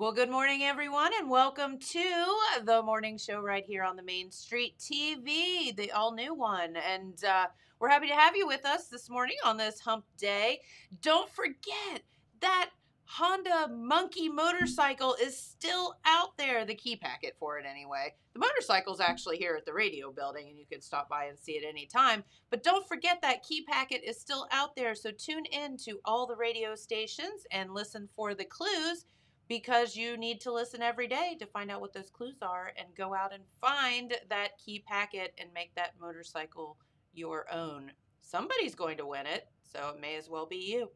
Well, good morning, everyone, and welcome to the morning show right here on the Main Street TV, the all-new one. And we're happy to have you with us this morning on this hump day. Don't forget that Honda Monkey motorcycle is still out there, the key packet for it anyway. The motorcycle's actually here at the radio building, and you can stop by and see it anytime. But don't forget that key packet is still out there, so tune in to all the radio stations and listen for the clues, because you need to listen every day to find out what those clues are and go out and find that key packet and make that motorcycle your own. Somebody's going to win it, so it may as well be you.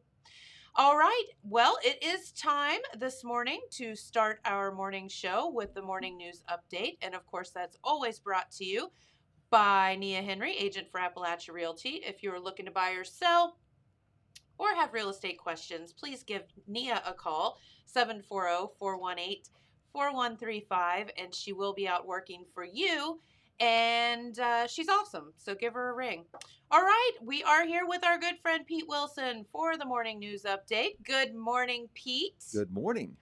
All right, well, it is time this morning to start our morning show with the morning news update. And of course, that's always brought to you by Nia Henry, agent for Appalachia Realty. If you're looking to buy or sell or have real estate questions, please give Nia a call, 740-418-4135, and she will be out working for you. And she's awesome, so give her a ring. All right, we are here with our good friend Pete Wilson for the morning news update. Good morning, Pete. Good morning.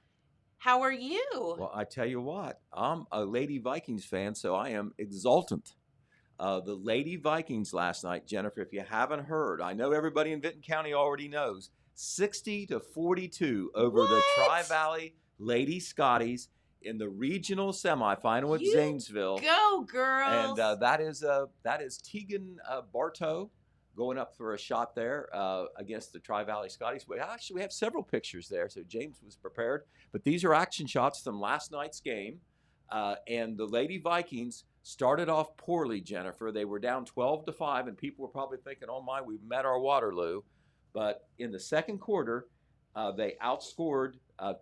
How are you? Well, I tell you what, I'm a Lady Vikings fan, so I am exultant. The Lady Vikings last night, Jennifer, if you haven't heard, I know everybody in Vinton County already knows, 60-42 over the Tri-Valley Lady Scotties in the regional semifinal at Zanesville. Go, girls! And that is Tegan Bartow going up for a shot there against the Tri-Valley Scotties. We have several pictures there, so James was prepared. But these are action shots from last night's game. And the Lady Vikings started off poorly, Jennifer. They were down 12-5, and people were probably thinking, oh my, we've met our Waterloo. But in the second quarter, they outscored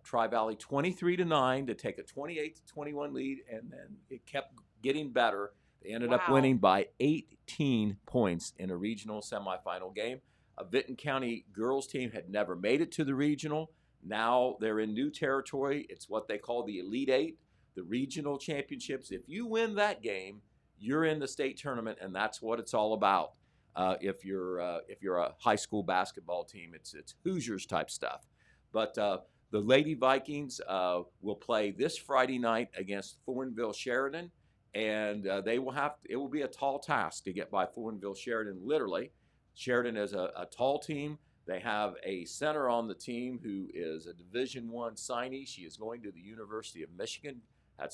Tri-Valley 23-9 to take a 28-21 lead, and then it kept getting better. They ended up winning by 18 points in a regional semifinal game. A Vinton County girls team had never made it to the regional. Now they're in new territory. It's what they call the Elite Eight, the regional championships. If you win that game, you're in the state tournament, and that's what it's all about. If you're a high school basketball team, it's Hoosiers type stuff. But the Lady Vikings will play this Friday night against Thornville Sheridan. And it will be a tall task to get by Thornville Sheridan, literally. Sheridan is a tall team. They have a center on the team who is a Division I signee. She is going to the University of Michigan.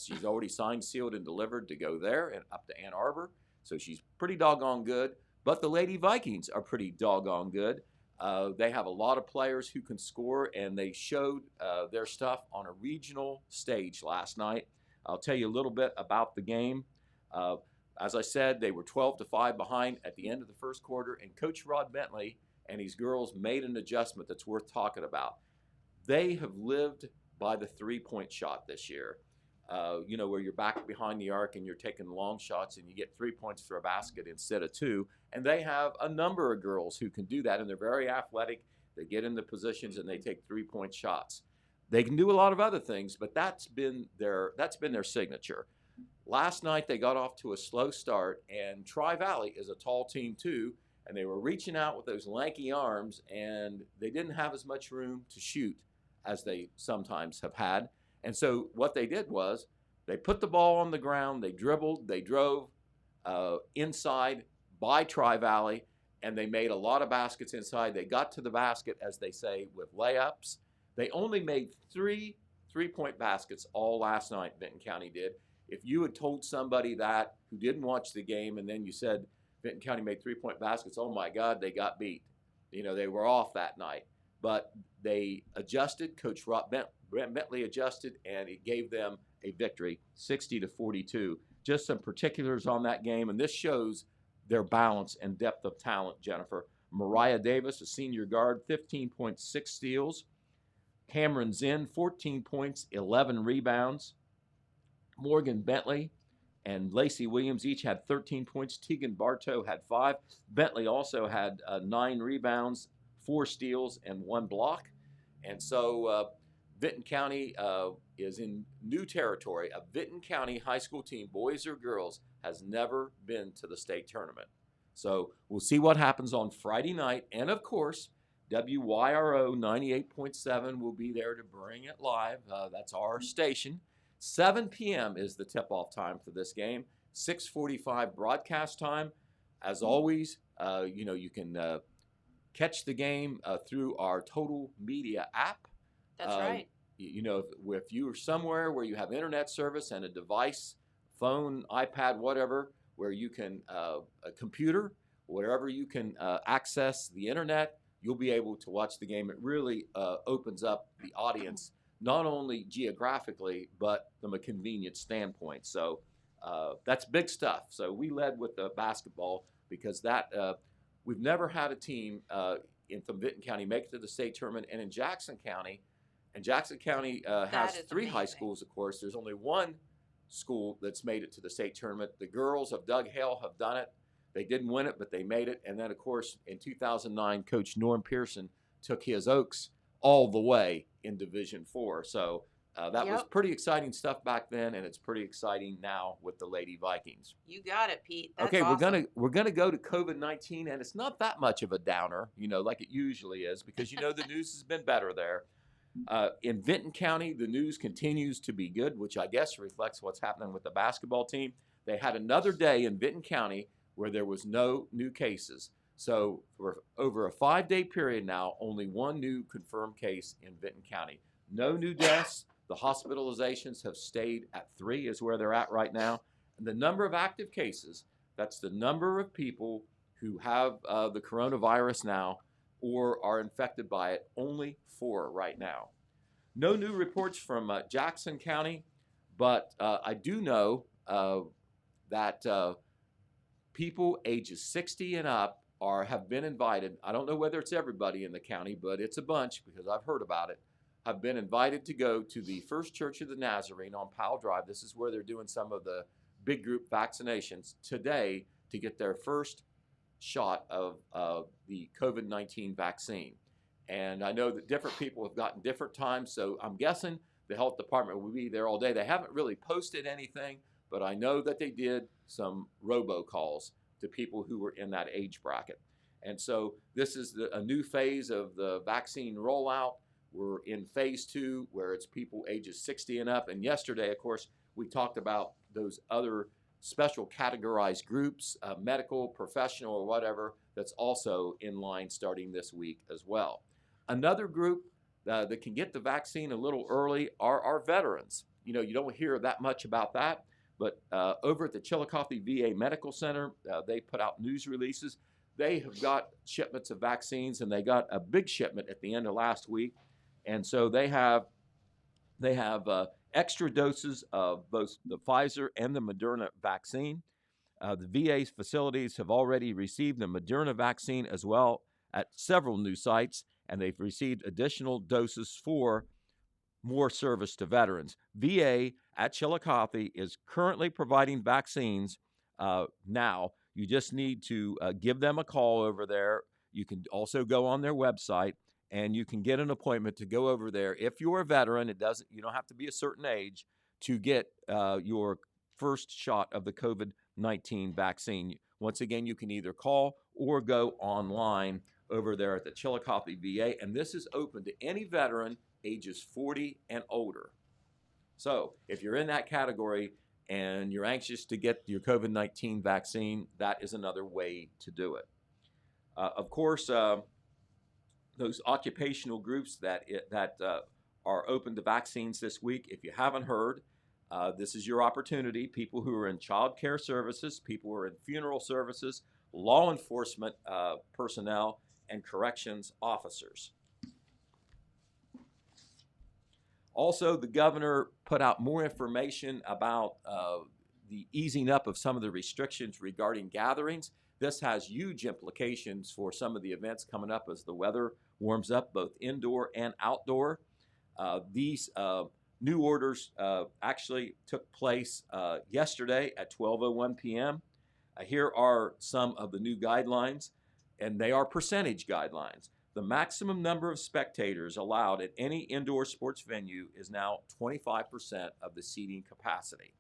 She's already signed, sealed, and delivered to go there and up to Ann Arbor. So she's pretty doggone good. But the Lady Vikings are pretty doggone good. They have a lot of players who can score, and they showed their stuff on a regional stage last night. I'll tell you a little bit about the game. As I said, they were 12-5 behind at the end of the first quarter, and Coach Rod Bentley and his girls made an adjustment that's worth talking about. They have lived by the three-point shot this year. Where you're back behind the arc and you're taking long shots and you get 3 points for a basket instead of two. And they have a number of girls who can do that, and they're very athletic. They get in the positions and they take 3-point shots. They can do a lot of other things, but that's been their signature. Last night they got off to a slow start, and Tri-Valley is a tall team too, and they were reaching out with those lanky arms, and they didn't have as much room to shoot as they sometimes have had. And so what they did was they put the ball on the ground, they dribbled, they drove inside by Tri-Valley, and they made a lot of baskets inside. They got to the basket, as they say, with layups. They only made three-point baskets all last night, Vinton County did. If you had told somebody that who didn't watch the game and then you said Vinton County made 3-point baskets, oh my God, they got beat. They were off that night. But they adjusted. Coach Brent Bentley adjusted, and it gave them a victory, 60-42. Just some particulars on that game, and this shows their balance and depth of talent, Jennifer. Mariah Davis, a senior guard, 15.6 steals. Cameron Zinn, 14 points, 11 rebounds. Morgan Bentley and Lacey Williams each had 13 points. Tegan Bartow had 5. Bentley also had 9 rebounds, 4 steals, and 1 block. And so Vinton County is in new territory. A Vinton County high school team, boys or girls, has never been to the state tournament. So we'll see what happens on Friday night. And, of course, WYRO 98.7 will be there to bring it live. That's our station. 7 p.m. is the tip-off time for this game. 6:45 broadcast time. As always, you can catch the game through our Total Media app. That's right. If you are somewhere where you have internet service and a device, phone, iPad, whatever, where you can, a computer, wherever you can access the internet, you'll be able to watch the game. It really opens up the audience, not only geographically, but from a convenience standpoint. So that's big stuff. So we led with the basketball because we've never had a team from Vinton County make it to the state tournament. And in Jackson County, has three amazing. high schools, of course. There's only one school that's made it to the state tournament. The girls of Doug Hale have done it. They didn't win it, but they made it. And then, of course, in 2009, Coach Norm Pearson took his Oaks all the way in Division IV. So that was pretty exciting stuff back then, and it's pretty exciting now with the Lady Vikings. You got it, Pete. That's okay, awesome. we're gonna go to COVID-19, and it's not that much of a downer, like it usually is, because the news has been better there. In Vinton County, the news continues to be good, which I guess reflects what's happening with the basketball team. They had another day in Vinton County where there was no new cases. So for over a 5-day period now, only one new confirmed case in Vinton County. No new deaths. The hospitalizations have stayed at 3 is where they're at right now. And the number of active cases, that's the number of people who have the coronavirus now or are infected by it, only 4 right now. No new reports from Jackson County, but I do know that people ages 60 and up have been invited. I don't know whether it's everybody in the county, but it's a bunch because I've heard about it. Have been invited to go to the First Church of the Nazarene on Powell Drive. This is where they're doing some of the big group vaccinations today to get their first shot of the COVID-19 vaccine. And I know that different people have gotten different times, so I'm guessing the health department will be there all day. They haven't really posted anything, but I know that they did some robocalls to people who were in that age bracket. And so this is a new phase of the vaccine rollout. We're in phase 2 where it's people ages 60 and up. And yesterday, of course, we talked about those other special categorized groups, medical, professional, or whatever, that's also in line starting this week as well. Another group that can get the vaccine a little early are our veterans. You don't hear that much about that, but over at the Chillicothe VA Medical Center, they put out news releases. They have got shipments of vaccines, and they got a big shipment at the end of last week. And so they have extra doses of both the Pfizer and the Moderna vaccine. The VA facilities have already received the Moderna vaccine as well at several new sites, and they've received additional doses for more service to veterans. VA at Chillicothe is currently providing vaccines now. You just need to give them a call over there. You can also go on their website, and you can get an appointment to go over there. If you're a veteran, you don't have to be a certain age to get your first shot of the COVID-19 vaccine. Once again, you can either call or go online over there at the Chillicothe VA, and this is open to any veteran ages 40 and older. So if you're in that category and you're anxious to get your COVID-19 vaccine, that is another way to do it. Of course, those occupational groups that are open to vaccines this week, if you haven't heard, this is your opportunity. People who are in child care services, people who are in funeral services, law enforcement personnel, and corrections officers. Also, the governor put out more information about the easing up of some of the restrictions regarding gatherings. This has huge implications for some of the events coming up as the weather warms up, both indoor and outdoor. These new orders actually took place yesterday at 12:01 p.m. Here are some of the new guidelines, and they are percentage guidelines. The maximum number of spectators allowed at any indoor sports venue is now 25% of the seating capacity.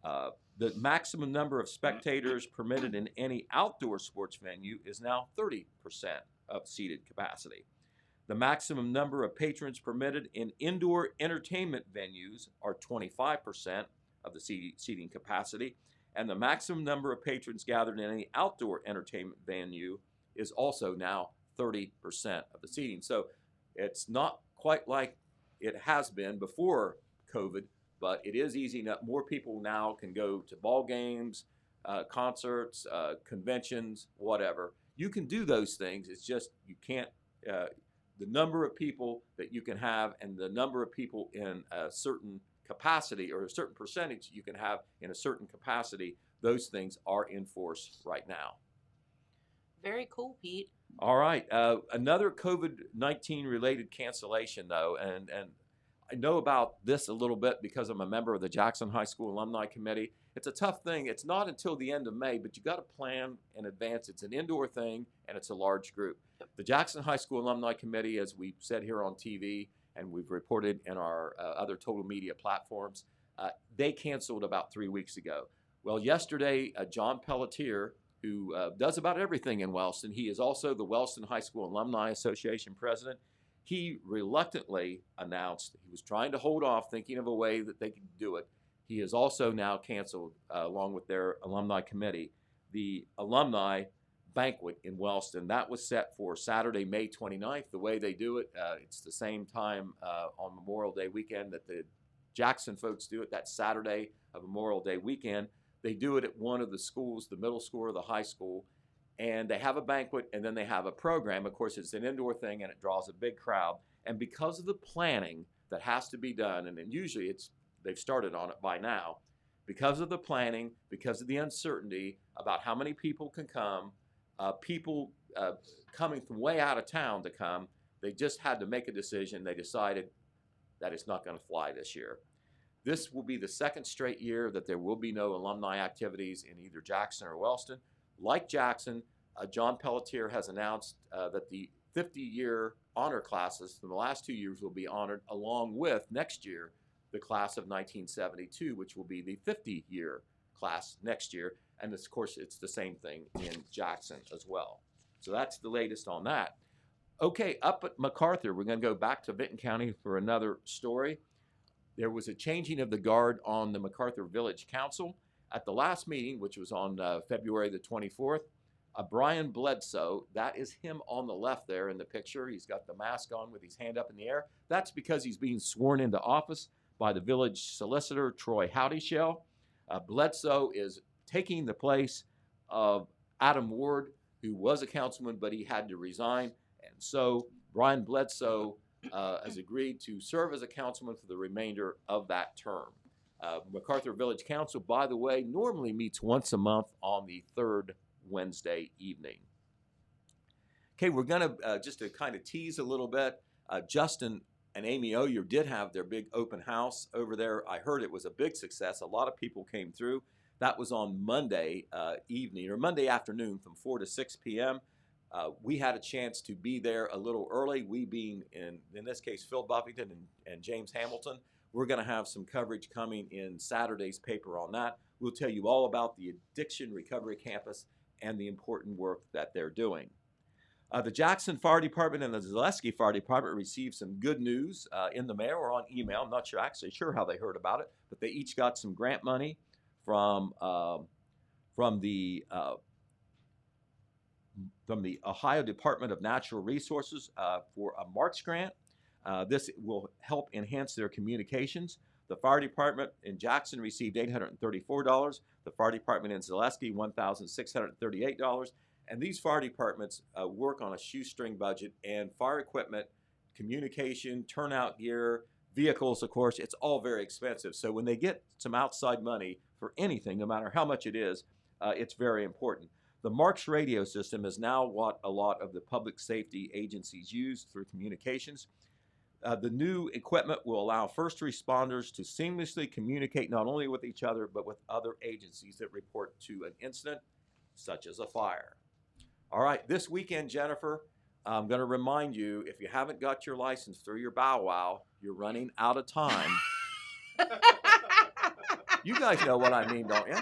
The maximum number of spectators permitted in any outdoor sports venue is now 30% of seated capacity. The maximum number of patrons permitted in indoor entertainment venues are 25% of the seating capacity, and the maximum number of patrons gathered in any outdoor entertainment venue is also now 30% of the seating. So it's not quite like it has been before COVID, but it is easy enough. More people now can go to ball games, concerts, conventions, whatever. You can do those things. It's just you can't. The number of people that you can have and the number of people in a certain capacity or a certain percentage you can have in a certain capacity, those things are in force right now. Very cool, Pete. All right. Another COVID-19 related cancellation, though, and I know about this a little bit because I'm a member of the Jackson High School Alumni Committee. It's a tough thing. It's not until the end of May, but you got to plan in advance. It's an indoor thing, and it's a large group. The Jackson High School Alumni Committee, as we've said here on TV and we've reported in our other total media platforms, they canceled about 3 weeks ago. Well, yesterday, John Pelletier, who does about everything in Wellston, he is also the Wellston High School Alumni Association president. He reluctantly announced he was trying to hold off, thinking of a way that they could do it. He has also now canceled, along with their alumni committee, the alumni banquet in Wellston. That was set for Saturday, May 29th. The way they do it, it's the same time on Memorial Day weekend that the Jackson folks do it. That Saturday of Memorial Day weekend. They do it at one of the schools, the middle school or the high school, and they have a banquet and then they have a program. Of course, it's an indoor thing and it draws a big crowd. And because of the planning that has to be done, and then usually they've started on it by now, because of the planning, because of the uncertainty about how many people can come, people coming from way out of town to come, they just had to make a decision. They decided that it's not going to fly this year. This will be the second straight year that there will be no alumni activities in either Jackson or Wellston. Like Jackson, John Pelletier has announced that the 50-year honor classes from the last 2 years will be honored, along with next year the class of 1972, which will be the 50-year class next year. And of course, it's the same thing in Jackson as well. So that's the latest on that. Okay, up at MacArthur, we're going to go back to Vinton County for another story. There was a changing of the guard on the MacArthur Village Council. At the last meeting, which was on February the 24th, Brian Bledsoe, that is him on the left there in the picture. He's got the mask on with his hand up in the air. That's because he's being sworn into office by the village solicitor, Troy Howdyshell. Bledsoe is taking the place of Adam Ward, who was a councilman, but he had to resign. And so Brian Bledsoe has agreed to serve as a councilman for the remainder of that term. MacArthur Village Council, by the way, normally meets once a month on the third Wednesday evening. Okay, we're going to, just to kind of tease a little bit, Justin and Amy Oyer did have their big open house over there. I heard it was a big success. A lot of people came through. That was on Monday evening, or Monday afternoon from 4 to 6 p.m. We had a chance to be there a little early, we being, in this case, Phil Buffington and James Hamilton. We're going to have some coverage coming in Saturday's paper on that. We'll tell you all about the Addiction Recovery Campus and the important work that they're doing. The Jackson Fire Department and the Zaleski Fire Department received some good news in the mail or on email. I'm not actually sure how they heard about it, but they each got some grant money from the Ohio Department of Natural Resources for a Marks grant. This will help enhance their communications. The fire department in Jackson received $834. The fire department in Zaleski, $1,638. And these fire departments work on a shoestring budget, and fire equipment, communication, turnout gear, vehicles, of course, it's all very expensive. So when they get some outside money for anything, no matter how much it is, it's very important. The Marks radio system is now what a lot of the public safety agencies use for communications. The new equipment will allow first responders to seamlessly communicate not only with each other, but with other agencies that report to an incident, such as a fire. All right, this weekend, Jennifer, I'm going to remind you, if you haven't got your license through your bow wow, you're running out of time. You guys know what I mean, don't you?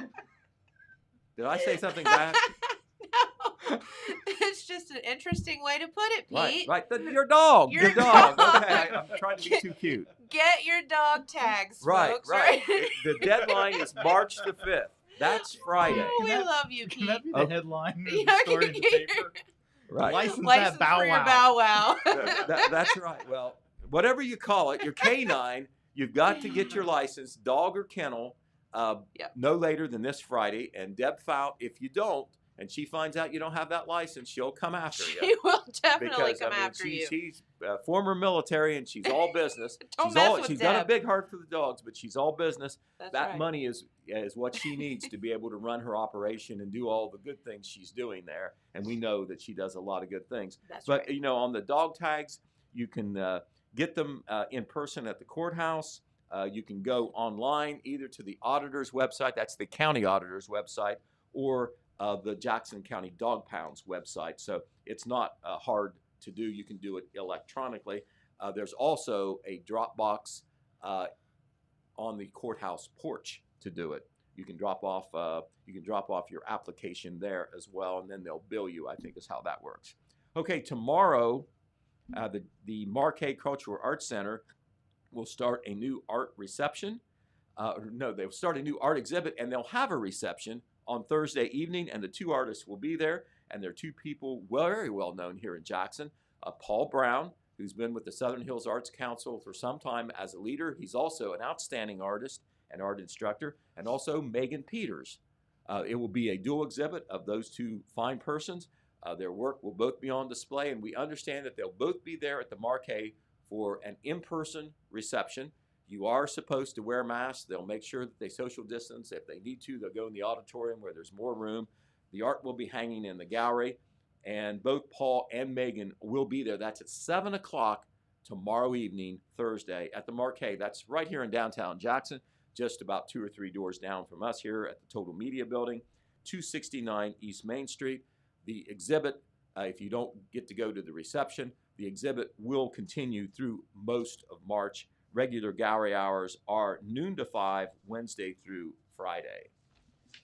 Did I say something bad? No, It's just an interesting way to put it, Pete. Right. Your dog. Your Your dog. dog. Okay, I'm trying to be too cute. Get your dog tags, folks. Right. The deadline is March the 5th. That's Friday. Oh, we love you, Pete. Can that be the headline of Yeah, the story in the paper? Right. License License that bow for your wow. bow wow. That's right. Well, whatever you call it, your canine, you've got to get your license, dog or kennel, no later than this Friday. And Deb found if you don't, and she finds out you don't have that license, she'll come after you. She will definitely Because, come after you. She's former military and she's all business. She's got a Deb. big heart for the dogs, but she's all business. That's that right. money is what she needs to be able to run her operation and do all the good things she's doing there. And we know that she does a lot of good things. That's But, right. on the dog tags, you can get them in person at the courthouse. You can go online either to the auditor's website, that's the county auditor's website, or the Jackson County Dog Pound's website. So it's not hard to do. You can do it electronically. There's also a drop box on the courthouse porch to do it. You can drop off your application there as well, and then they'll bill you, I think is how that works. Okay, tomorrow, the Marquet Cultural Arts Center will start a new art reception. They'll start a new art exhibit, and they'll have a reception on Thursday evening, and the two artists will be there, and they're two people very well known here in Jackson. Paul Brown, who's been with the Southern Hills Arts Council for some time as a leader. He's also an outstanding artist and art instructor, and also Megan Peters. It will be a dual exhibit of those two fine persons. Their work will both be on display, and we understand that they'll both be there at the Marquet for an in-person reception. You are supposed to wear masks. They'll make sure that they social distance. If they need to, they'll go in the auditorium where there's more room. The art will be hanging in the gallery, and both Paul and Megan will be there. That's at 7 o'clock tomorrow evening, Thursday, at the Marquet. That's right here in downtown Jackson, just about 2 or 3 doors down from us here at the Total Media Building, 269 East Main Street. The exhibit, if you don't get to go to the reception, the exhibit will continue through most of March. Regular gallery hours are noon to 5, Wednesday through Friday.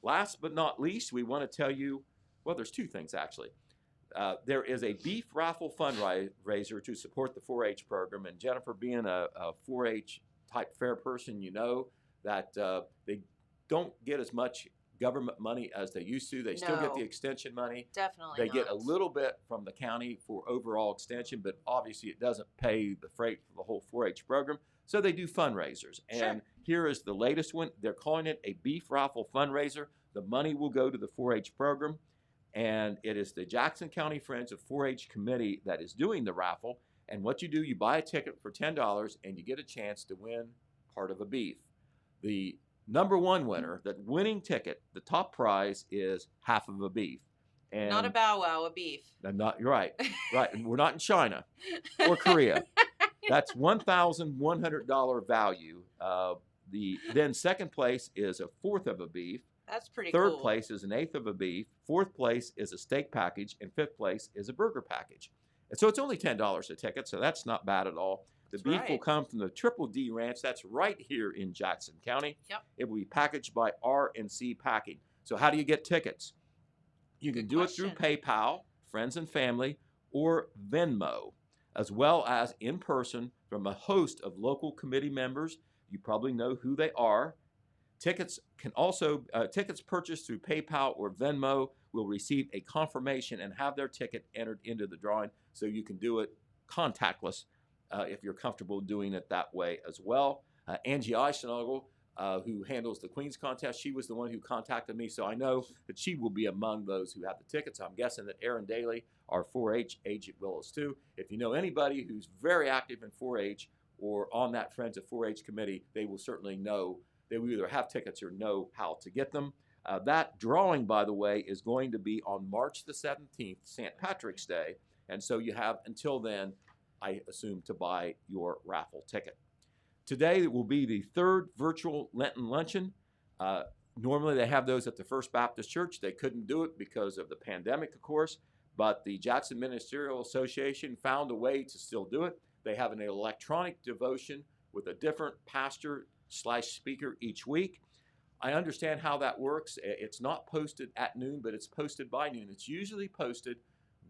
Last but not least, we want to tell you, well, there's two things actually. There is a beef raffle fundraiser to support the 4-H program. And Jennifer, being a 4-H type fair person, you know that they don't get as much government money as they used to. They still get the extension money. Definitely They not. get a little bit from the county for overall extension, but obviously it doesn't pay the freight for the whole 4-H program. So they do fundraisers. And here is the latest one. They're calling it a beef raffle fundraiser. The money will go to the 4-H program. And it is the Jackson County Friends of 4-H Committee that is doing the raffle. And what you do, you buy a ticket for $10 and you get a chance to win part of a beef. The number one winner, that winning ticket, the top prize is half of a beef. And Not a bow wow, a beef. you're right. Right. And we're not in China or Korea. That's $1,100 value. Then second place is a fourth of a beef. That's pretty Third cool. place is an eighth of a beef. Fourth place is a steak package. And fifth place is a burger package. And so it's only $10 a ticket, so that's not bad at all. The That's beef right. will come from the Triple D Ranch. That's right here in Jackson County. Yep. It will be packaged by R&C Packing. So how do you get tickets? You can do it through PayPal, friends and family, or Venmo, as well as in person from a host of local committee members. You probably know who they are. Tickets purchased through PayPal or Venmo will receive a confirmation and have their ticket entered into the drawing, so you can do it contactless if you're comfortable doing it that way as well. Angie Eisenagel, who handles the Queen's Contest, she was the one who contacted me, so I know that she will be among those who have the tickets. I'm guessing that Aaron Daly, our 4-H agent, will as too. If you know anybody who's very active in 4-H or on that Friends of 4-H committee, they will certainly know. They will either have tickets or know how to get them. That drawing, by the way, is going to be on March the 17th, St. Patrick's Day, and so you have until then, I assume, to buy your raffle ticket. Today will be the third virtual Lenten luncheon. Normally they have those at the First Baptist Church. They couldn't do it because of the pandemic, of course, but the Jackson Ministerial Association found a way to still do it. They have an electronic devotion with a different pastor/speaker each week. I understand how that works. It's not posted at noon, but it's posted by noon. It's usually posted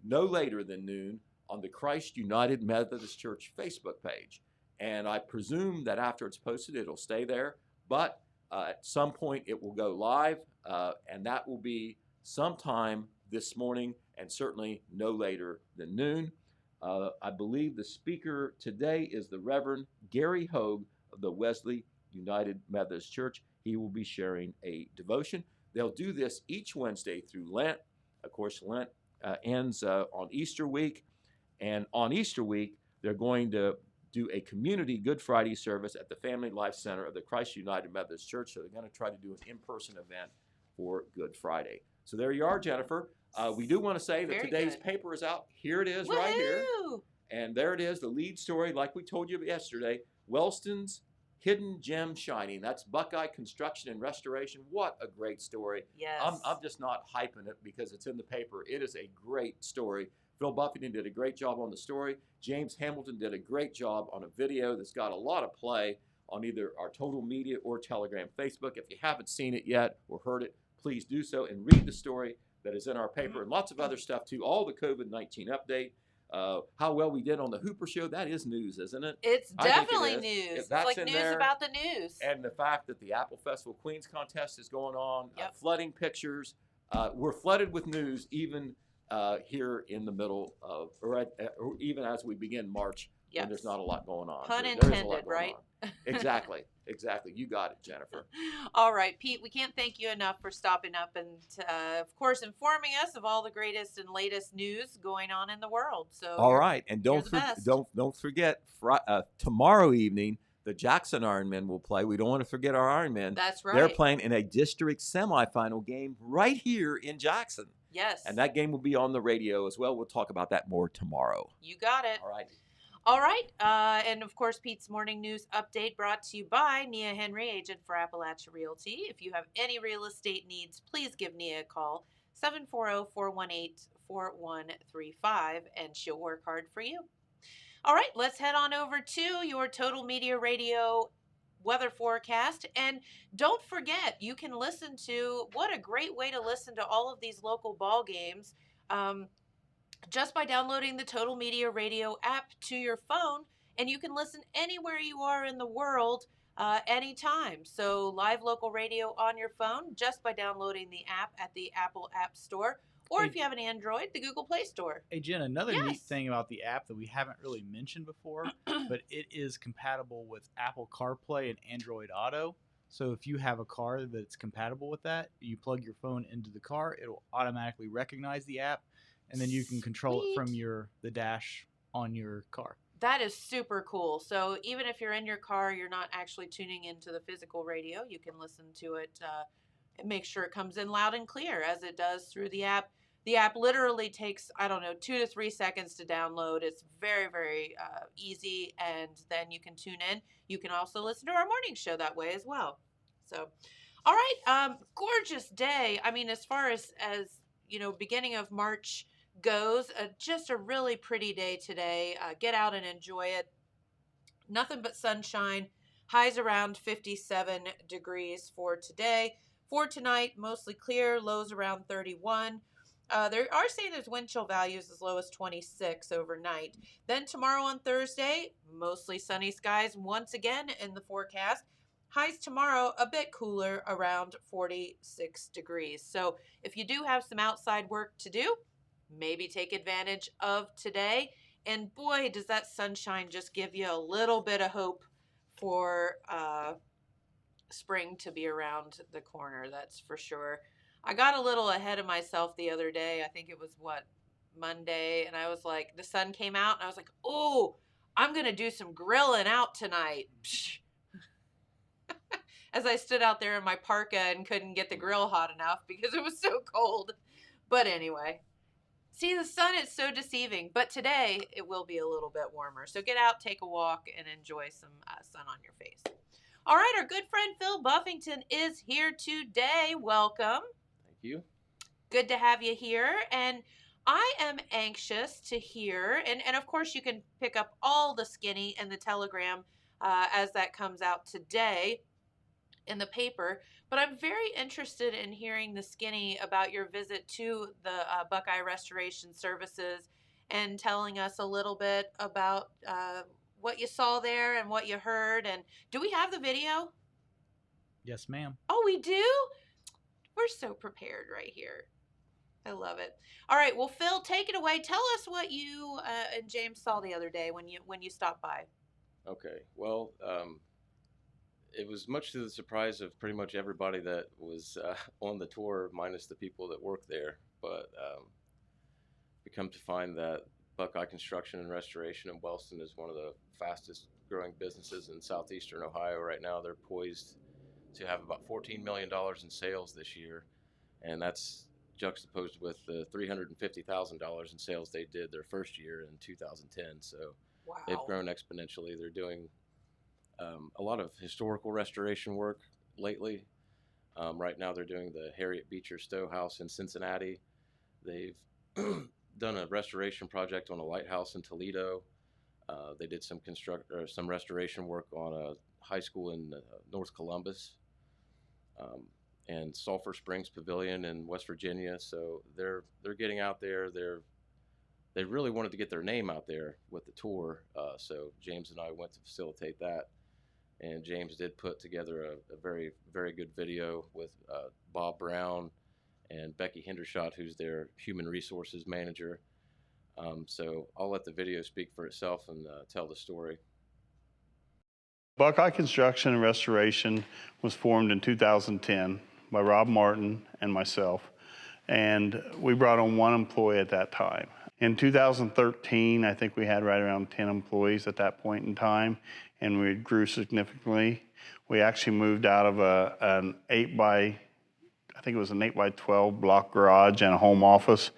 no later than noon on the Christ United Methodist Church Facebook page. And I presume that after it's posted, it'll stay there. But at some point, it will go live, and that will be sometime this morning, and certainly no later than noon. I believe the speaker today is the Reverend Gary Hogue of the Wesley United Methodist Church. He will be sharing a devotion. They'll do this each Wednesday through Lent. Of course, Lent ends on Easter week. And on Easter week, they're going to do a community Good Friday service at the Family Life Center of the Christ United Methodist Church. So they're going to try to do an in-person event for Good Friday. So there you are, Jennifer. We do want to say that today's paper is out. Here it is. Woo-hoo! Right here. And there it is, the lead story, like we told you yesterday, Wellston's Hidden Gem Shining. That's Buckeye Construction and Restoration. What a great story. Yes. I'm just not hyping it because it's in the paper. It is a great story. Phil Buffington did a great job on the story. James Hamilton did a great job on a video that's got a lot of play on either our Total Media or Telegram Facebook. If you haven't seen it yet or heard it, please do so and read the story that is in our paper and lots of other stuff too. All the COVID-19 update. How well we did on the Hooper Show, that is news, isn't it? It's definitely news. If It's that's like in news there, about the news. And the fact that the Apple Festival Queens contest is going on, Yep. flooding pictures. We're flooded with news even here in the middle of, or even as we begin March, Yes. when there's not a lot going on. Pun There is a lot intended, going right? on. Exactly. You got it, Jennifer. All right, Pete, we can't thank you enough for stopping up and, of course, informing us of all the greatest and latest news going on in the world. So All right, and you're the best. don't forget tomorrow evening the Jackson Ironmen will play. We don't want to forget our Ironmen. That's right. They're playing in a district semifinal game right here in Jackson. Yes. And that game will be on the radio as well. We'll talk about that more tomorrow. You got it. All right. All right. And of course, Pete's morning news update brought to you by Nia Henry, agent for Appalachia Realty. If you have any real estate needs, please give Nia a call, 740-418-4135, and she'll work hard for you. All right, let's head on over to your Total Media Radio weather forecast. And don't forget, you can listen to, what a great way to listen to all of these local ball games. Just by downloading the Total Media Radio app to your phone, and you can listen anywhere you are in the world anytime. So live local radio on your phone just by downloading the app at the Apple App Store, or if you have an Android, the Google Play Store. Hey, Jen, another Yes. neat thing about the app that we haven't really mentioned before, but it is compatible with Apple CarPlay and Android Auto. So if you have a car that's compatible with that, you plug your phone into the car, it'll automatically recognize the app, and then you can control it from the dash on your car. That is super cool. So even if you're in your car, you're not actually tuning into the physical radio, you can listen to it and make sure it comes in loud and clear as it does through the app. The app literally takes, 2 to 3 seconds to download. It's very, very easy, and then you can tune in. You can also listen to our morning show that way as well. So, all right, gorgeous day. I mean, as far as beginning of March goes, just a really pretty day today. Get out and enjoy it. Nothing but sunshine. Highs around 57 degrees for today. For tonight, mostly clear. Lows around 31. They are saying there's wind chill values as low as 26 overnight. Then tomorrow on Thursday, mostly sunny skies once again in the forecast. Highs tomorrow a bit cooler, around 46 degrees. So if you do have some outside work to do, maybe take advantage of today. And boy, does that sunshine just give you a little bit of hope for spring to be around the corner. That's for sure. I got a little ahead of myself the other day. I think it was Monday. And I was like, the sun came out and I was like, oh, I'm going to do some grilling out tonight. As I stood out there in my parka and couldn't get the grill hot enough because it was so cold. But anyway, see, the sun is so deceiving. But today it will be a little bit warmer. So get out, take a walk, and enjoy some sun on your face. All right, our good friend Phil Buffington is here today. Welcome. Thank you. Good to have you here. And I am anxious to hear, and of course you can pick up all the skinny and the telegram as that comes out today in the paper. But I'm very interested in hearing the skinny about your visit to the Buckeye Restoration Services and telling us a little bit about what you saw there and what you heard. And do we have the video? Yes, ma'am. Oh, we do? We're so prepared right here. I love it. All right, well, Phil, take it away. Tell us what you and James saw the other day when you stopped by. Okay. Well, it was much to the surprise of pretty much everybody that was on the tour, minus the people that work there. But we come to find that Buckeye Construction and Restoration in Wellston is one of the fastest growing businesses in southeastern Ohio right now. They're poised to have about $14 million in sales this year, and that's juxtaposed with the $350,000 in sales they did their first year in 2010. So Wow. they've grown exponentially. They're doing a lot of historical restoration work lately. Right now they're doing the Harriet Beecher Stowe House in Cincinnati. They've done a restoration project on a lighthouse in Toledo. They did some restoration work on a high school in North Columbus, and Sulphur Springs Pavilion in West Virginia. So they're getting out there. They really wanted to get their name out there with the tour. So James and I went to facilitate that. And James did put together a very, very good video with Bob Brown and Becky Hendershot, who's their human resources manager. So I'll let the video speak for itself and tell the story. Buckeye Construction and Restoration was formed in 2010 by Rob Martin and myself, and we brought on one employee at that time. In 2013, I think we had right around 10 employees at that point in time, and we grew significantly. We actually moved out of an 8 by 12 block garage and a home office,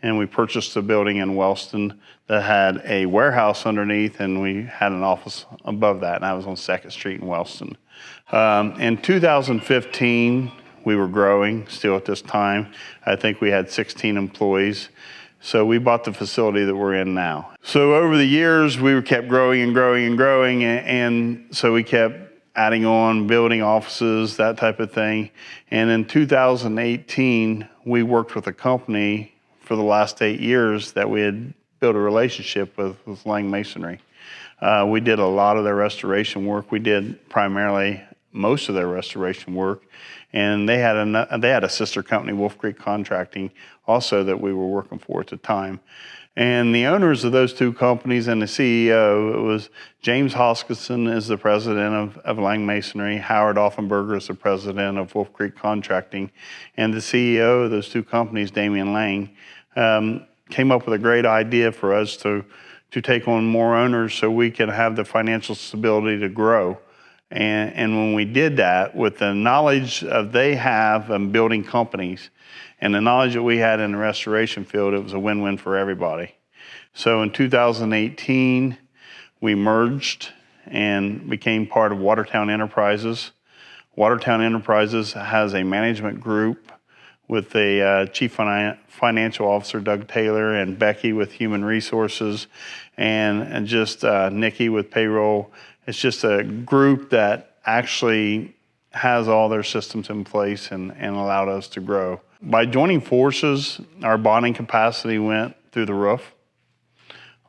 and we purchased a building in Wellston that had a warehouse underneath, and we had an office above that, and I was on 2nd Street in Wellston. In 2015, we were growing still at this time. I think we had 16 employees. So we bought the facility that we're in now. So over the years, we kept growing and growing and growing, and so we kept adding on, building offices, that type of thing. And in 2018, we worked with a company for the last 8 years that we had built a relationship with Lang Masonry. We did a lot of their restoration work. We did primarily most of their restoration work. And they had a sister company, Wolf Creek Contracting, also that we were working for at the time. And the owners of those two companies and the CEO, it was James Hoskinson is the president of Lang Masonry, Howard Offenberger is the president of Wolf Creek Contracting, and the CEO of those two companies, Damian Lang, came up with a great idea for us to take on more owners so we can have the financial stability to grow. And when we did that, with the knowledge of they have in building companies and the knowledge that we had in the restoration field, it was a win-win for everybody. So in 2018, we merged and became part of Watertown Enterprises. Watertown Enterprises has a management group with a chief financial officer, Doug Taylor, and Becky with human resources, and just Nikki with payroll. It's just a group that actually has all their systems in place and allowed us to grow. By joining forces, our bonding capacity went through the roof.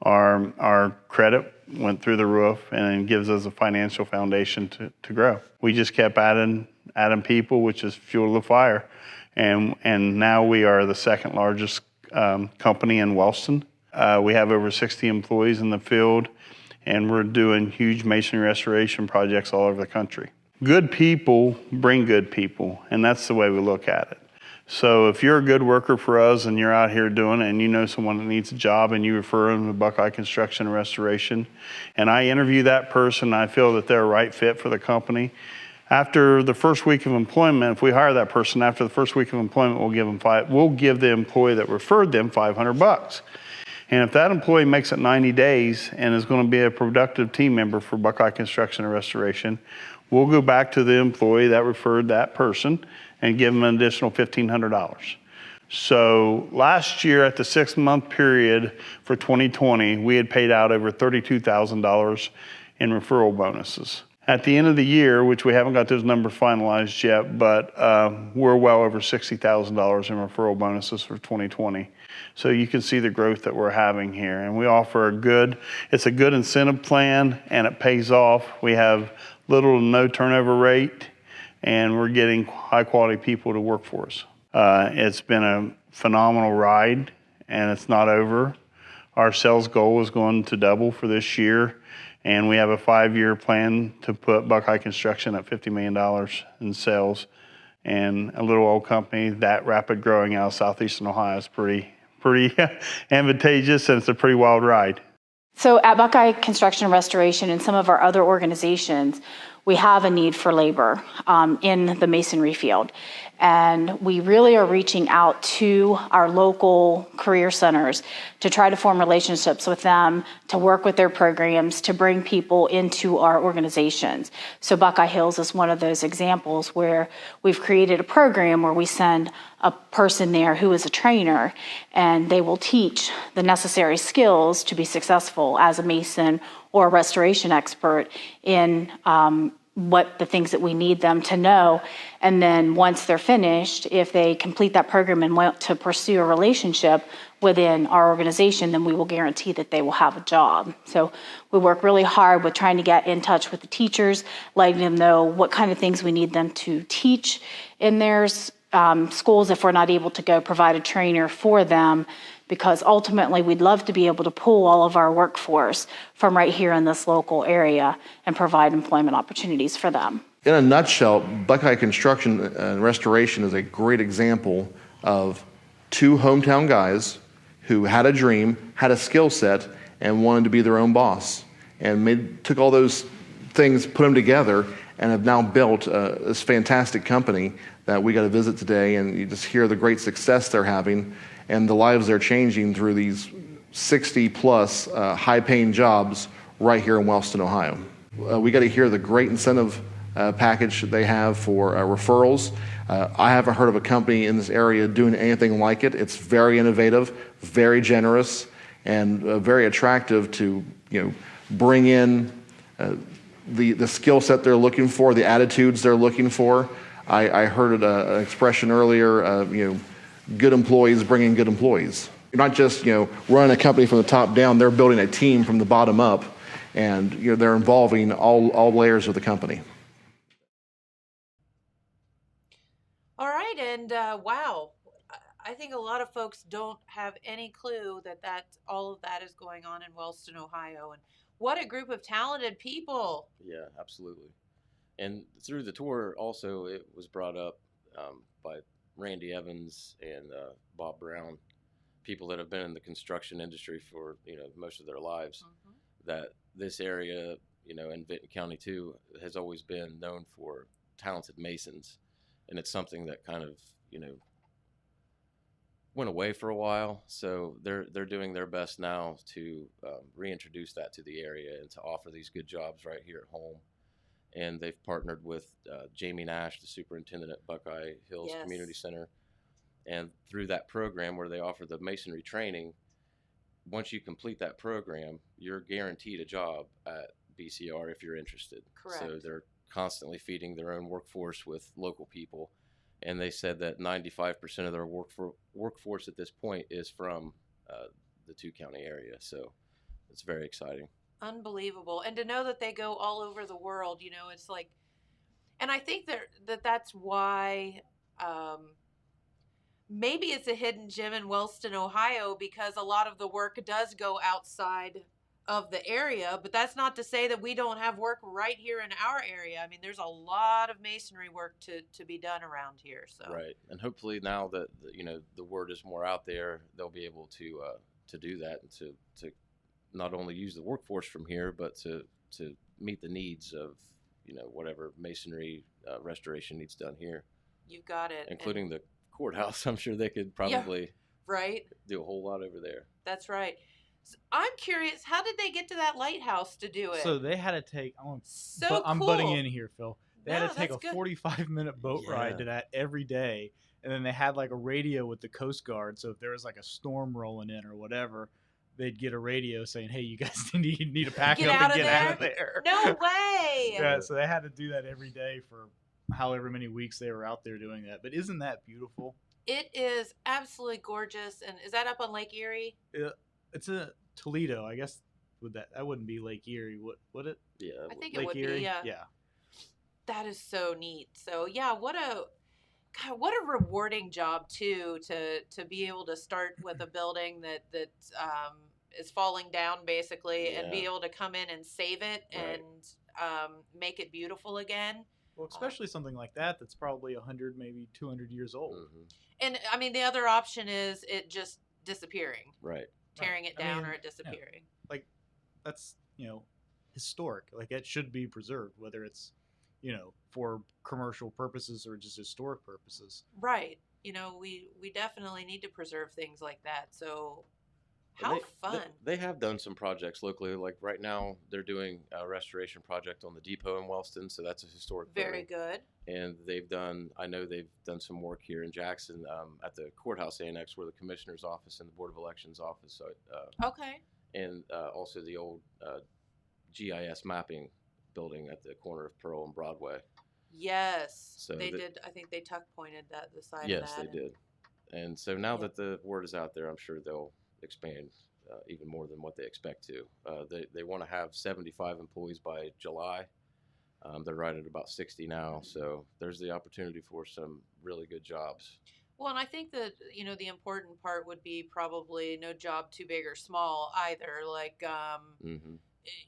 Our credit went through the roof, and it gives us a financial foundation to grow. We just kept adding people, which is fuel to the fire. And now we are the second largest company in Wellston. We have over 60 employees in the field, and we're doing huge masonry restoration projects all over the country. Good people bring good people, and that's the way we look at it. So if you're a good worker for us and you're out here doing it and you know someone that needs a job and you refer them to Buckeye Construction and Restoration, and I interview that person, I feel that they're a right fit for the company. After the first week of employment, if we hire that person, after the first week of employment, we'll give the employee that referred them $500. And if that employee makes it 90 days and is going to be a productive team member for Buckeye Construction and Restoration, we'll go back to the employee that referred that person and give them an additional $1,500. So last year at the 6-month period for 2020, we had paid out over $32,000 in referral bonuses. At the end of the year, which we haven't got those numbers finalized yet, but we're well over $60,000 in referral bonuses for 2020. So you can see the growth that we're having here. And we offer it's a good incentive plan, and it pays off. We have little to no turnover rate, and we're getting high quality people to work for us. It's been a phenomenal ride, and it's not over. Our sales goal is going to double for this year. And we have a 5-year plan to put Buckeye Construction at $50 million in sales. And a little old company that rapid growing out of southeastern Ohio is pretty advantageous, and it's a pretty wild ride. So at Buckeye Construction and Restoration and some of our other organizations, we have a need for labor in the masonry field. And we really are reaching out to our local career centers to try to form relationships with them, to work with their programs, to bring people into our organizations. So Buckeye Hills is one of those examples where we've created a program where we send a person there who is a trainer, and they will teach the necessary skills to be successful as a mason or a restoration expert in what the things that we need them to know. And then once they're finished, if they complete that program and want to pursue a relationship within our organization, then we will guarantee that they will have a job. So we work really hard with trying to get in touch with the teachers, letting them know what kind of things we need them to teach in their schools if we're not able to go provide a trainer for them, because ultimately we'd love to be able to pull all of our workforce from right here in this local area and provide employment opportunities for them. In a nutshell, Buckeye Construction and Restoration is a great example of two hometown guys who had a dream, had a skill set, and wanted to be their own boss. And took all those things, put them together, and have now built this fantastic company that we got to visit today. And you just hear the great success they're having and the lives they're changing through these 60-plus high-paying jobs right here in Wellston, Ohio. We got to hear the great incentive package they have for referrals. I haven't heard of a company in this area doing anything like it. It's very innovative, very generous, and very attractive to bring in the skill set they're looking for, the attitudes they're looking for. I heard an expression earlier, good employees bringing good employees. You're not just running a company from the top down. They're building a team from the bottom up, and they're involving all layers of the company. All right, and wow, I think a lot of folks don't have any clue that all of that is going on in Wellston, Ohio, and what a group of talented people. Yeah, absolutely. And through the tour, also, it was brought up by Randy Evans and Bob Brown, people that have been in the construction industry for most of their lives, that this area, in Vinton County too, has always been known for talented masons, and it's something that kind of went away for a while. So they're doing their best now to reintroduce that to the area and to offer these good jobs right here at home. And they've partnered with Jamie Nash, the superintendent at Buckeye Hills Community Center. And through that program where they offer the masonry training, once you complete that program, you're guaranteed a job at BCR if you're interested. Correct. So they're constantly feeding their own workforce with local people. And they said that 95% of their workforce at this point is from the two-county area. So it's very exciting. Unbelievable. And to know that they go all over the world, it's like, and I think that's why maybe it's a hidden gem in Wellston, Ohio, because a lot of the work does go outside of the area, but that's not to say that we don't have work right here in our area. I mean, there's a lot of masonry work to be done around here. So right, and hopefully now that the word is more out there, they'll be able to do that and to not only use the workforce from here, but to meet the needs of whatever masonry restoration needs done here. You've got it, including the courthouse. I'm sure they could probably do a whole lot over there. That's right. I'm curious, how did they get to that lighthouse to do it? So they had to take. I'm cool. butting in here, Phil. They had to take a good. 45-minute boat ride to that every day, and then they had like a radio with the Coast Guard. So if there was like a storm rolling in or whatever, they'd get a radio saying, "Hey, you guys need to pack Get up out and of get out there? of there." No way. Yeah, so they had to do that every day for however many weeks they were out there doing that. But isn't that beautiful? It is absolutely gorgeous. And is that up on Lake Erie? It's a Toledo, I guess. That wouldn't be Lake Erie? Would it? Yeah. I think it Lake would Erie? be. Yeah. Yeah. That is so neat. So yeah, what a rewarding job too to be able to start with a building that is falling down basically, and be Yeah. able to come in and save it Right. and make it beautiful again. Well, especially something like that's probably 100, maybe 200 years old. Mhm. And I mean, the other option is it just disappearing, Right. tearing it I down, mean, or it disappearing. Like, that's, historic. Like, that should be preserved, whether it's, for commercial purposes or just historic purposes. Right. We definitely need to preserve things like that. So And how they- fun. They have done some projects locally. Like right now, they're doing a restoration project on the depot in Wellston, so that's a historic Very building. good. And I know they've done some work here in Jackson at the courthouse annex, where the commissioner's office and the board of elections office, Okay. and also the old GIS mapping building at the corner of Pearl and Broadway. Yes. So they the- did. I think they tuck pointed the side Yes, of that. they did. And so now Yeah. that the word is out there, I'm sure they'll expand even more than what they expect to. They want to have 75 employees by July. They're right at about 60 now, so there's the opportunity for some really good jobs. Well, and I think that, the important part would be probably no job too big or small either. Like, Hmm.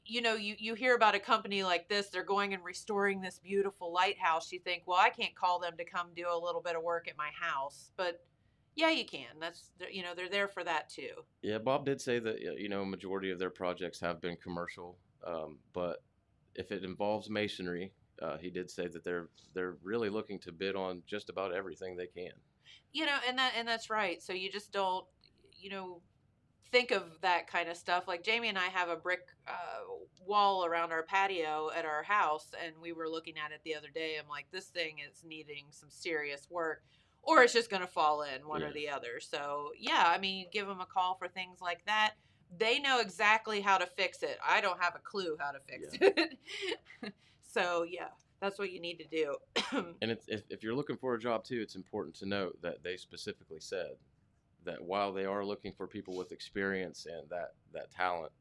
you hear about a company like this, they're going and restoring this beautiful lighthouse. You think, well, I can't call them to come do a little bit of work at my house. But yeah, you can. They're there for that too. Yeah, Bob did say that a majority of their projects have been commercial, but if it involves masonry, he did say that they're really looking to bid on just about everything they can. And that's right. So you just don't, think of that kind of stuff. Like Jamie and I have a brick wall around our patio at our house, and we were looking at it the other day. I'm like, this thing is needing some serious work, or it's just going to fall in one or Yeah. the other. So yeah, I mean, give them a call for things like that. They know exactly how to fix it. I don't have a clue how to fix it. So yeah, that's what you need to do. And if you're looking for a job too, it's important to note that they specifically said that while they are looking for people with experience and that talent,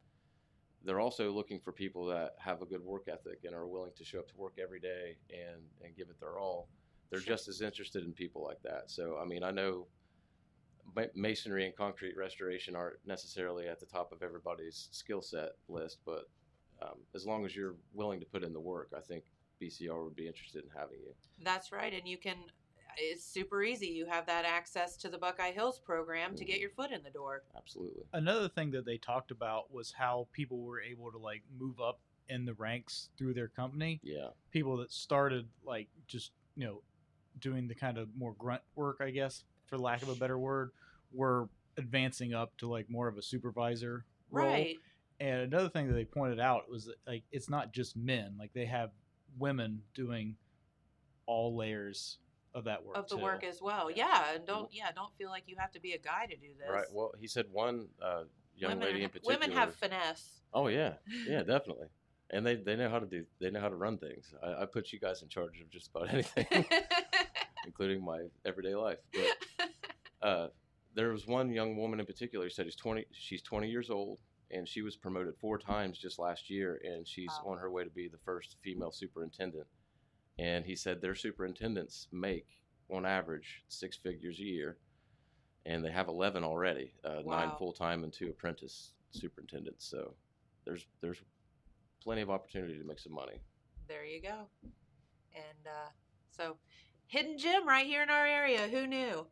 they're also looking for people that have a good work ethic and are willing to show up to work every day and give it their all. They're just as interested in people like that. So, I mean, I know masonry and concrete restoration aren't necessarily at the top of everybody's skill set list, but as long as you're willing to put in the work, I think BCR would be interested in having you. That's right. And it's super easy. You have that access to the Buckeye Hills program to get your foot in the door. Absolutely. Another thing that they talked about was how people were able to move up in the ranks through their company. Yeah. People that started just doing the kind of more grunt work, I guess, for lack of a better word, were advancing up to more of a supervisor role. Right. And another thing that they pointed out was that it's not just men. They have women doing all layers of that work Of the too. work as well. Yeah. And don't feel like you have to be a guy to do this. Right. Well, he said one young women, lady in particular. Women have finesse. Oh yeah, yeah, definitely. And they know how to run things. I put you guys in charge of just about anything, including my everyday life. But there was one young woman in particular who said she's 20 years old, and she was promoted 4 times just last year, and she's Wow. on her way to be the first female superintendent. And he said their superintendents make, on average, 6 figures a year, and they have 11 already, 9 Wow. full-time and 2 apprentice superintendents. So there's plenty of opportunity to make some money. There you go. And so, hidden gem right here in our area. Who knew?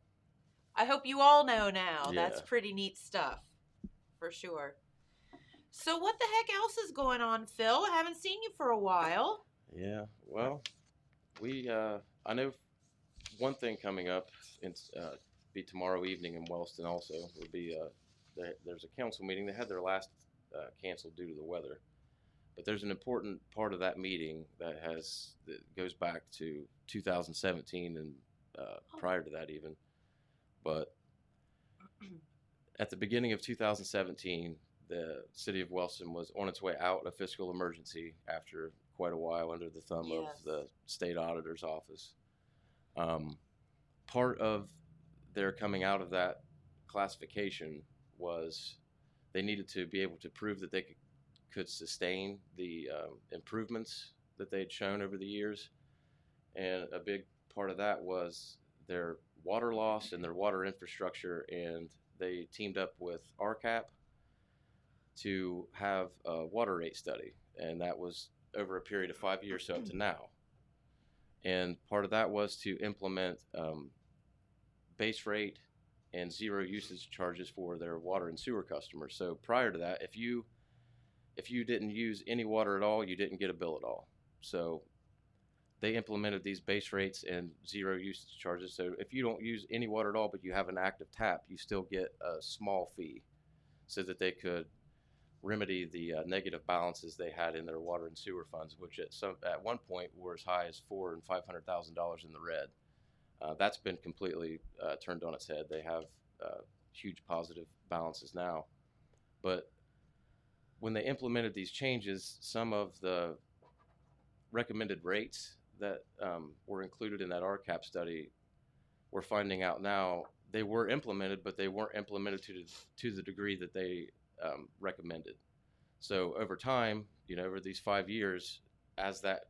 I hope you all know now. That's Yeah. pretty neat stuff, for sure. So, what the heck else is going on, Phil? I haven't seen you for a while. Yeah, well, I know one thing coming up, be tomorrow evening in Wellston also, will be, there's a council meeting. They had their last canceled due to the weather. But there's an important part of that meeting that goes back to 2017 and prior to that even. But at the beginning of 2017, the city of Wellston was on its way out of fiscal emergency after quite a while under the thumb Yes. of the state auditor's office. Part of their coming out of that classification was they needed to be able to prove that they could sustain the improvements that they had shown over the years. And a big part of that was their water loss and their water infrastructure. And they teamed up with RCAP to have a water rate study. And that was over a period of 5 years, so up to now. And part of that was to implement base rate and zero usage charges for their water and sewer customers. So prior to that, if you didn't use any water at all, you didn't get a bill at all. So they implemented these base rates and zero usage charges. So if you don't use any water at all, but you have an active tap, you still get a small fee, so that they could remedy the negative balances they had in their water and sewer funds, which at one point were as high as $400,000 and $500,000 in the red. That's been completely turned on its head. They have huge positive balances now. But when they implemented these changes, some of the recommended rates that were included in that RCAP study, we're finding out now they were implemented, but they weren't implemented to the degree that they recommended. So over time, over these 5 years, as that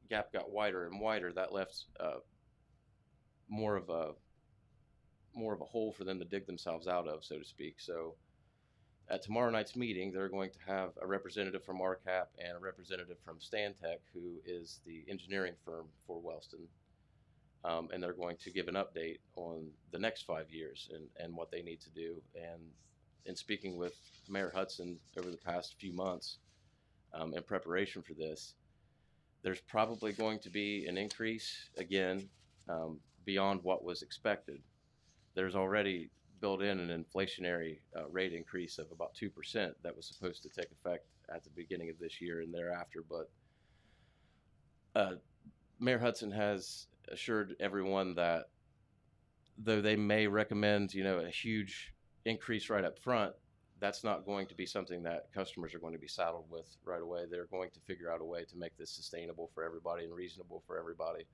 gap got wider and wider, that left more of a hole for them to dig themselves out of, so to speak. So at tomorrow night's meeting, they're going to have a representative from RCAP and a representative from Stantec, who is the engineering firm for Wellston. And they're going to give an update on the next 5 years and what they need to do. And in speaking with Mayor Hudson over the past few months in preparation for this, there's probably going to be an increase again beyond what was expected. There's already built in an inflationary rate increase of about 2% that was supposed to take effect at the beginning of this year and thereafter. But Mayor Hudson has assured everyone that though they may recommend, a huge increase right up front, that's not going to be something that customers are going to be saddled with right away. They're going to figure out a way to make this sustainable for everybody and reasonable for everybody.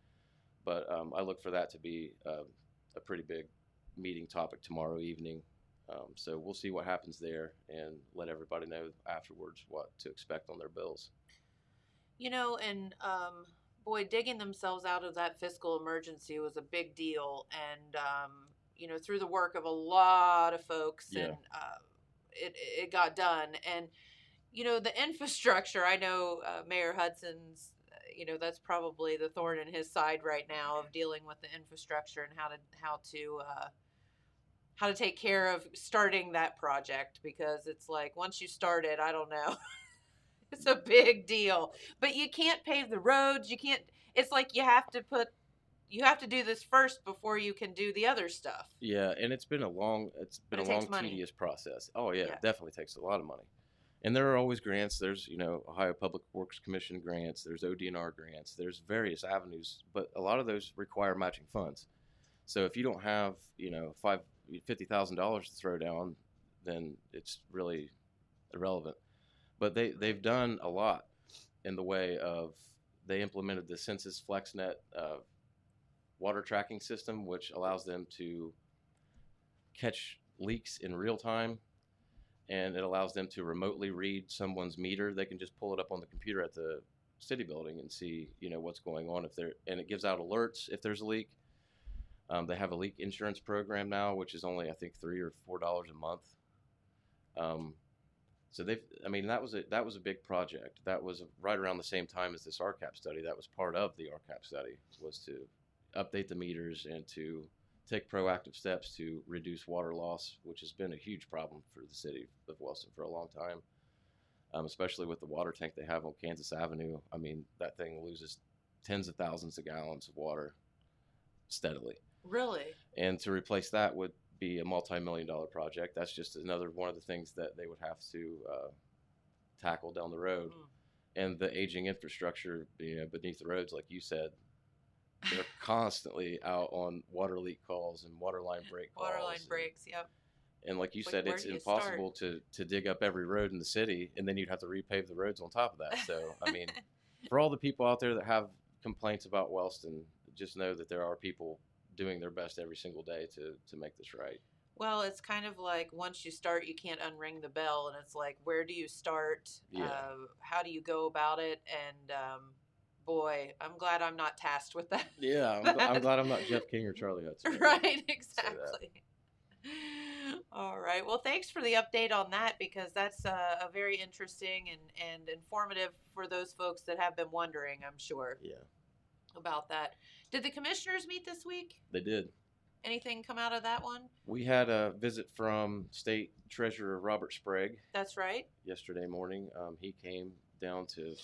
But I look for that to be a pretty big meeting topic tomorrow evening. So we'll see what happens there and let everybody know afterwards what to expect on their bills. And boy, digging themselves out of that fiscal emergency was a big deal. And, through the work of a lot of folks, Yeah. and it got done. And, the infrastructure, I know Mayor Hudson's, that's probably the thorn in his side right now of dealing with the infrastructure and how to take care of starting that project, because it's like once you start it, I don't know. It's a big deal. But you can't pave the roads, it's like you have to do this first before you can do the other stuff. Yeah, and it's been a long tedious process. Oh yeah, it definitely takes a lot of money. And there are always grants. There's, Ohio Public Works Commission grants. There's ODNR grants. There's various avenues, but a lot of those require matching funds. So if you don't have, $50,000 to throw down, then it's really irrelevant. But they've done a lot in the way of, they implemented the Census FlexNet water tracking system, which allows them to catch leaks in real time. And it allows them to remotely read someone's meter. They can just pull it up on the computer at the city building and see, what's going on and it gives out alerts if there's a leak. They have a leak insurance program now, which is only, I think, $3 or $4 a month. So that was a big project. That was right around the same time as this RCAP study. That was part of the RCAP study, was to update the meters and to take proactive steps to reduce water loss, which has been a huge problem for the city of Wellston for a long time, especially with the water tank they have on Kansas Avenue. I mean, that thing loses tens of thousands of gallons of water steadily. Really? And to replace that would be a multi-million-dollar project. That's just another one of the things that they would have to tackle down the road. And the aging infrastructure, beneath the roads, like you said, they're constantly out on water leak calls and water line break calls. Water line breaks, yep. And like you Like, said, where it's do you impossible to dig up every road in the city, and then you'd have to repave the roads on top of that. So, I mean, for all the people out there that have complaints about Wellston, just know that there are people doing their best every single day to make this right. Well, it's kind of like once you start, you can't unring the bell, and it's like, where do you start? Yeah. How do you go about it? And boy, I'm glad I'm not tasked with that. Yeah, I'm glad I'm not Jeff King or Charlie Hudson. Right, exactly. All right. Well, thanks for the update on that, because that's a very interesting and informative for those folks that have been wondering, I'm sure, Yeah, about that. Did the commissioners meet this week? they did. Anything come out of that one? We had a visit from State Treasurer Robert Sprague That's right. yesterday morning. He came down to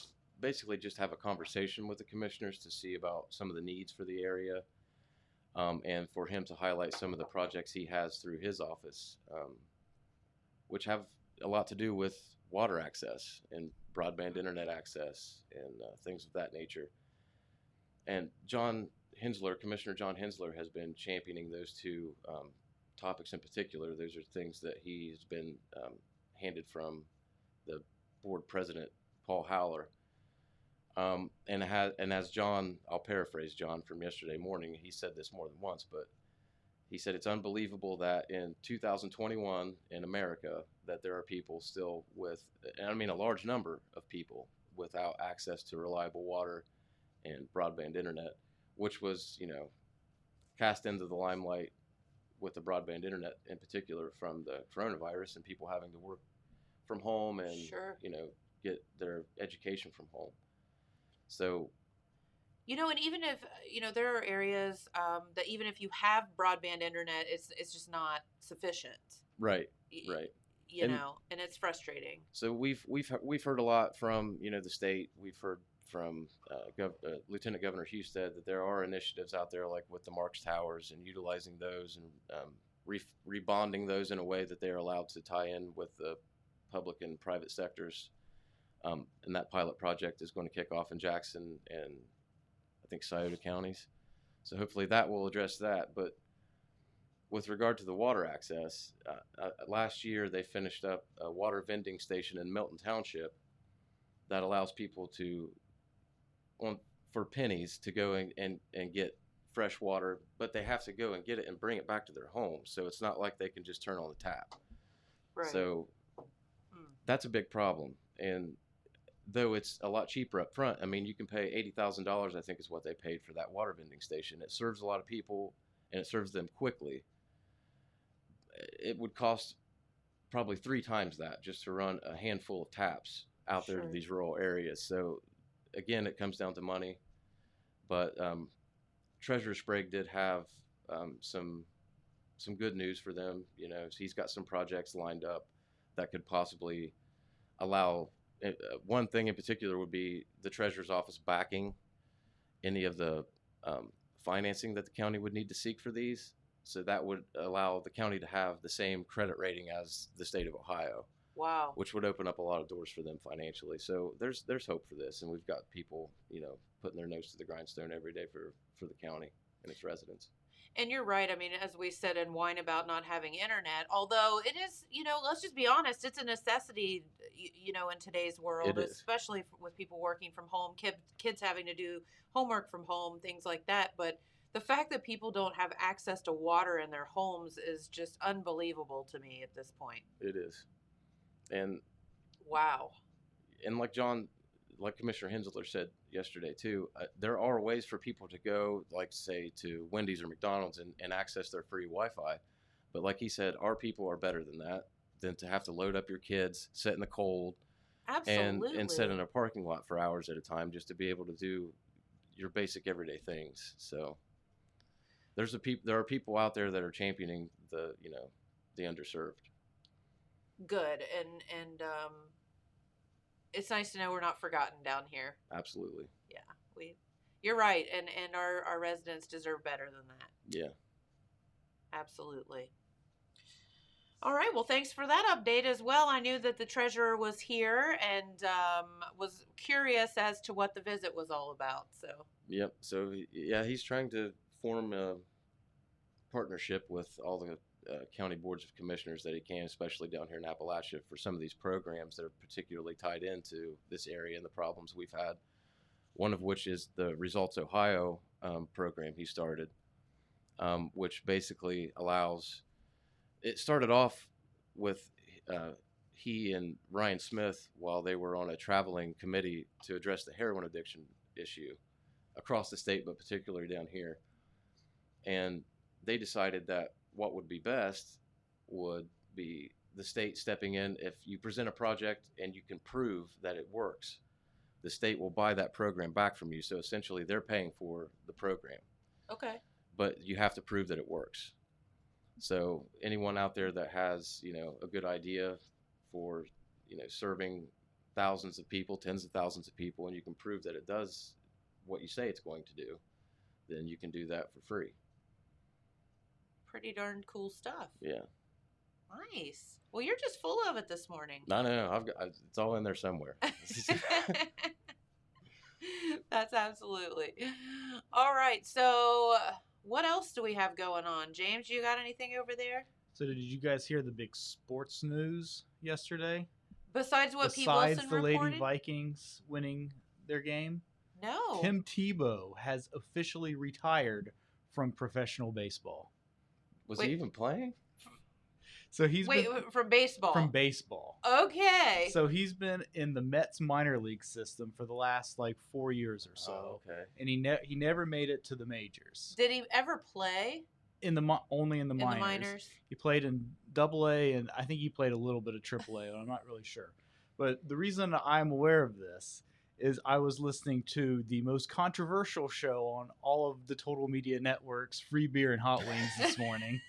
basically just have a conversation with the commissioners to see about some of the needs for the area, and for him to highlight some of the projects he has through his office, which have a lot to do with water access and broadband internet access and things of that nature. And Commissioner John Hensler has been championing those two topics in particular. Those are things that he's been handed from the board president, Paul Howler. And as John, I'll paraphrase John from yesterday morning, he said this more than once, but he said it's unbelievable that in 2021 in America that there are people still with, and I mean a large number of people, without access to reliable water and broadband internet, which was, cast into the limelight with the broadband internet in particular from the coronavirus and people having to work from home and, Sure. get their education from home. So, And even if, there are areas that even if you have broadband internet, it's just not sufficient. right. And- And it's frustrating. So we've heard a lot from the state. We've heard from Lieutenant Governor Husted that there are initiatives out there like with the Marks Towers and utilizing those and rebonding those in a way that they are allowed to tie in with the public and private sectors. And that pilot project is going to kick off in Jackson and I think Scioto counties. So hopefully that will address that. But with regard to the water access, last year they finished up a water vending station in Milton Township that allows people for pennies to go and get fresh water, but they have to go and get it and bring it back to their home. So it's not like they can just turn on the tap. Right. So that's a big problem. And though it's a lot cheaper up front, I mean, you can pay $80,000, I think is what they paid for that water vending station. It serves a lot of people and it serves them quickly. It would cost probably 3 times that just to run a handful of taps out there to Sure. these rural areas. So again, it comes down to money. But Treasurer Sprague did have some good news for them. He's got some projects lined up that could possibly allow. One thing in particular would be the Treasurer's office backing any of the financing that the county would need to seek for these. So that would allow the county to have the same credit rating as the state of Ohio. Wow. Which would open up a lot of doors for them financially. So there's hope for this, and we've got people, putting their nose to the grindstone every day for the county and its residents. And you're right. I mean, as we said and whine about not having internet, although it is, let's just be honest, it's a necessity, in today's world, It is. especially with people working from home, kids having to do homework from home, things like that. But the fact that people don't have access to water in their homes is just unbelievable to me at this point. It is. And Wow. like Commissioner Hensler said yesterday too, there are ways for people to go, like say to Wendy's or McDonald's and access their free Wi-Fi. But like he said, our people are better than to have to load up your kids, sit in the cold, Absolutely. and sit in a parking lot for hours at a time just to be able to do your basic everyday things. So there are people out there that are championing the underserved. Good. And it's nice to know we're not forgotten down here. Absolutely. Yeah, you're right, and our residents deserve better than that. Yeah. Absolutely. All right, well, thanks for that update as well. I knew that the treasurer was here and was curious as to what the visit was all about. So. Yep. So yeah, he's trying to form partnership with all the county boards of commissioners that he can, especially down here in Appalachia, for some of these programs that are particularly tied into this area and the problems we've had. One of which is the Results Ohio program he started, which basically allows. It started off with he and Ryan Smith, while they were on a traveling committee to address the heroin addiction issue across the state, but particularly down here. And they decided that what would be best would be the state stepping in. If you present a project and you can prove that it works, the state will buy that program back from you. So essentially they're paying for the program. Okay. But you have to prove that it works. So anyone out there that has, a good idea for, serving thousands of people, tens of thousands of people, and you can prove that it does what you say it's going to do, then you can do that for free. Pretty darn cool stuff. Yeah. Nice. Well, you're just full of it this morning. No. It's all in there somewhere. That's absolutely. All right. So what else do we have going on? James, you got anything over there? So did you guys hear the big sports news yesterday? Besides what Pete Besides Wilson the reported? Lady Vikings winning their game? No. Tim Tebow has officially retired from professional baseball. Was Wait. he even playing? So he's Wait, been from baseball? from baseball. Okay. So he's been in the Mets minor league system for the last 4 years or so. Oh, okay. And he never made it to the majors. Did he ever play Only in the in minors. the minors? He played in Double-A, and I think he played a little bit of Triple-A. I'm not really sure. But the reason I'm aware of this is I was listening to the most controversial show on all of the Total Media Network's Free Beer and Hot Wings this morning.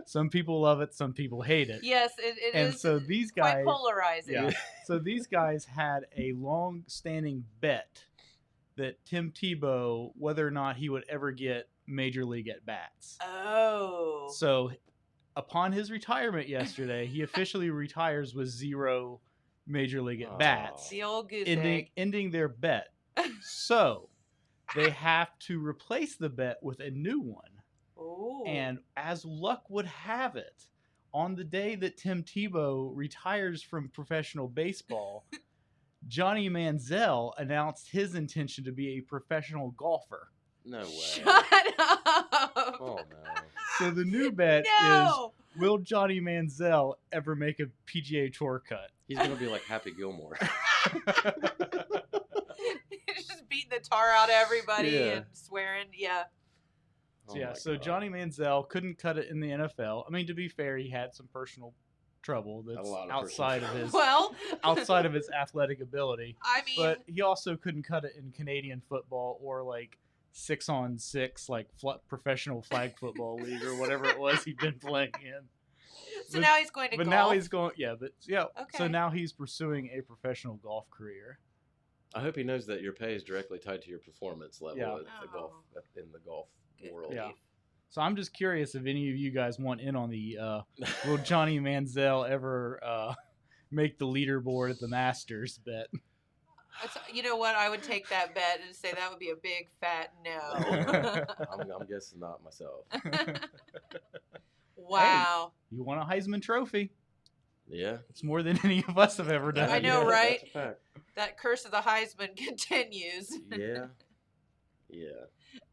Some people love it, some people hate it. Yes, it And is so these quite guys, polarizing. yeah. So these guys had a long-standing bet that Tim Tebow, whether or not he would ever get major league at bats. Oh. So, upon his retirement yesterday, he officially retires with 0 major league at bats, The old goose egg. ending their bet. So, they have to replace the bet with a new one. Ooh. And as luck would have it, on the day that Tim Tebow retires from professional baseball, Johnny Manziel announced his intention to be a professional golfer. No way. Shut up. Oh, no. So the new bet No. is, will Johnny Manziel ever make a PGA Tour cut? He's going to be like Happy Gilmore. He's just beating the tar out of everybody Yeah. and swearing. Yeah. So, so Johnny Manziel couldn't cut it in the NFL. I mean, to be fair, he had some personal trouble that's lot of outside of his Well, outside of his athletic ability. I mean, But he also couldn't cut it in Canadian football or 6-on-6 professional flag football league or whatever it was he'd been playing in. so now he's going to But golf. now he's going, So Okay. now he's pursuing a professional golf career. I hope he knows that your pay is directly tied to your performance level Yeah. in the golf Good world. Yeah. So I'm just curious if any of you guys want in on the will Johnny Manziel ever make the leaderboard at the Masters bet? You know what? I would take that bet and say that would be a big fat no. I'm guessing not myself. Wow. You won a Heisman Trophy. Yeah. It's more than any of us have ever done. I know, Yeah, right? That's a fact. That curse of the Heisman continues. Yeah. Yeah.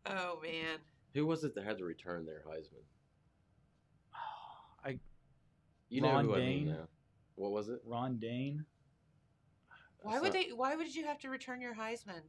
Oh, man. Who was it that had to return their Heisman? I- You know Ron who I mean Dane? now. What was it? Ron Dane. Why would you have to return your Heisman?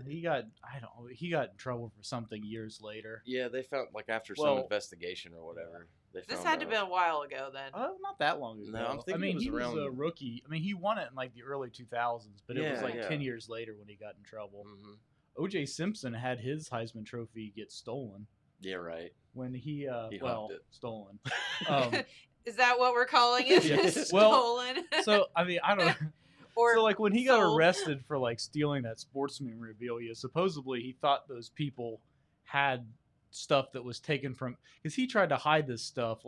He got in trouble for something years later. Yeah, they found after some Well- investigation or whatever. They This found had to out. have been a while ago then. Not that long ago. No, I'm thinking I mean, it was he was a around- rookie. I mean, he won it in the early 2000s, but it was Yeah, 10 years later when he got in trouble. Mhm. O.J. Simpson had his Heisman Trophy get stolen Yeah, right. when he hopped it. stolen. Is that what we're calling it? Yeah. Stolen? So I mean, I don't know. Or So when he got sold? arrested for stealing that sports memorabilia, supposedly he thought those people had stuff that was taken from, because he tried to hide this stuff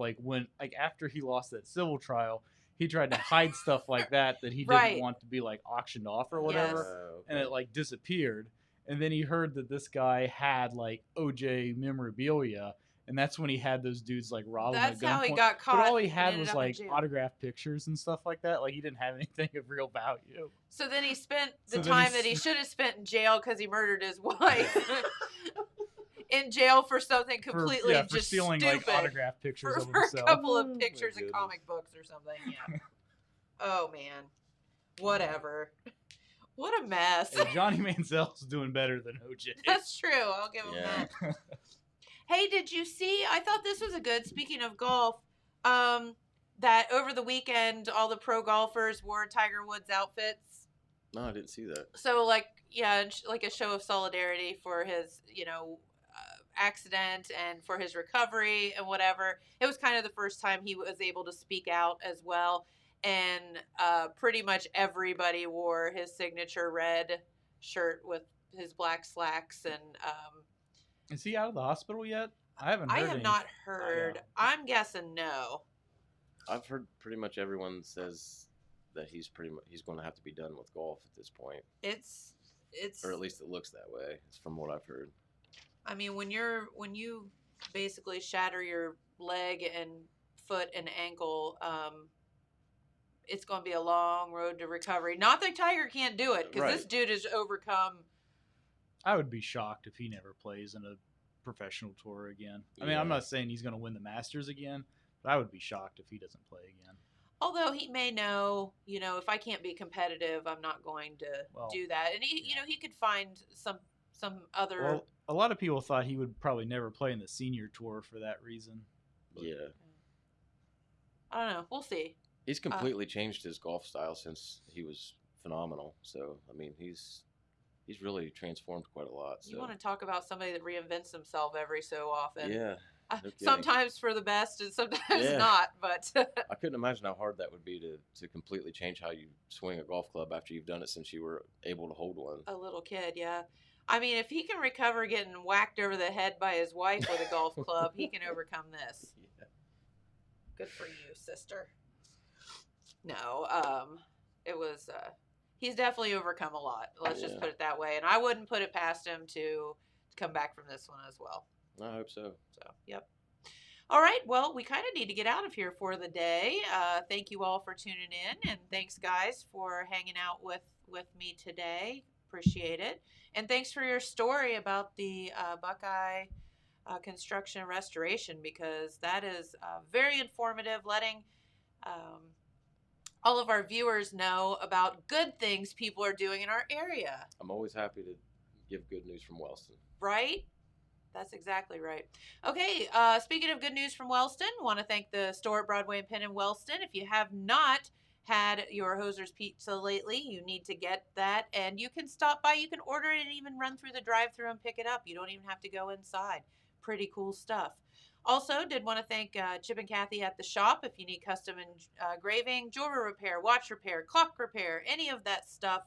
after he lost that civil trial, he tried to hide stuff like that he Right. didn't want to be auctioned off or whatever, Oh, and it disappeared. And then he heard that this guy had OJ memorabilia, And that's when he had those dudes like rob him That's at how he gunpoint. got caught. But all he and had ended was up in like jail. autographed pictures and stuff like that. Like he didn't have anything of real value. So then he spent the So then time he that he s- should have spent in jail because he murdered his wife. In jail for something completely for just stealing stupid. like autographed pictures for, of for a himself. couple Oh, of my pictures in goodness. comic books or something. Yeah. Oh man. Whatever. What a mess. Hey, Johnny Manziel's doing better than OJ. That's true. I'll give him Yeah. that. Hey, did you see? I thought this was a good. Speaking of golf, that over the weekend all the pro golfers wore Tiger Woods outfits. No, I didn't see that. So like like a show of solidarity for his accident and for his recovery and whatever. It was kind of the first time he was able to speak out as well, and pretty much everybody wore his signature red shirt with his black slacks and. Is he out of the hospital yet? I haven't I heard have any- not heard. Yeah. I'm guessing no. I've heard pretty much everyone says that he's going to have to be done with golf at this point, It's or at least it looks that way. It's from what I've heard. I mean, when you basically shatter your leg and foot and ankle, it's going to be a long road to recovery. Not that Tiger can't do it, because this Right. dude has overcome. I would be shocked if he never plays in a professional tour again. I mean, Yeah. I'm not saying he's going to win the Masters again, but I would be shocked if he doesn't play again. Although he may know, if I can't be competitive, I'm not going to do that. And he, he could find some other. Well, a lot of people thought he would probably never play in the senior tour for that reason. But Yeah, I don't know. We'll see. he's completely changed his golf style since he was phenomenal. So I mean, he's really transformed quite a lot. So You want to talk about somebody that reinvents himself every so often? yeah, no kidding. Sometimes for the best and sometimes Yeah. not. But I couldn't imagine how hard that would be to completely change how you swing a golf club after you've done it since you were able to hold one. a little kid, yeah. I mean, if he can recover getting whacked over the head by his wife with a golf club, he can overcome this. Yeah. Good for you, sister. No, it was. He's definitely overcome a lot. Let's just Yeah. put it that way. And I wouldn't put it past him to come back from this one as well. I hope so. So, yep. All right. Well, we kind of need to get out of here for the day. Thank you all for tuning in, and thanks, guys, for hanging out with me today. Appreciate it. And thanks for your story about the Buckeye construction and restoration, because that is very informative, letting all of our viewers know about good things people are doing in our area. I'm always happy to give good news from Wellston. Right? That's exactly right. Okay, speaking of good news from Wellston, want to thank the store at Broadway and Penn in Wellston. If you have not had your Hoser's Pizza lately, you need to get that. And you can stop by, you can order it and even run through the drive-thru and pick it up. You don't even have to go inside. Pretty cool stuff. Also, did want to thank Chip and Kathy at the shop. If you need custom engraving, jewelry repair, watch repair, clock repair, any of that stuff,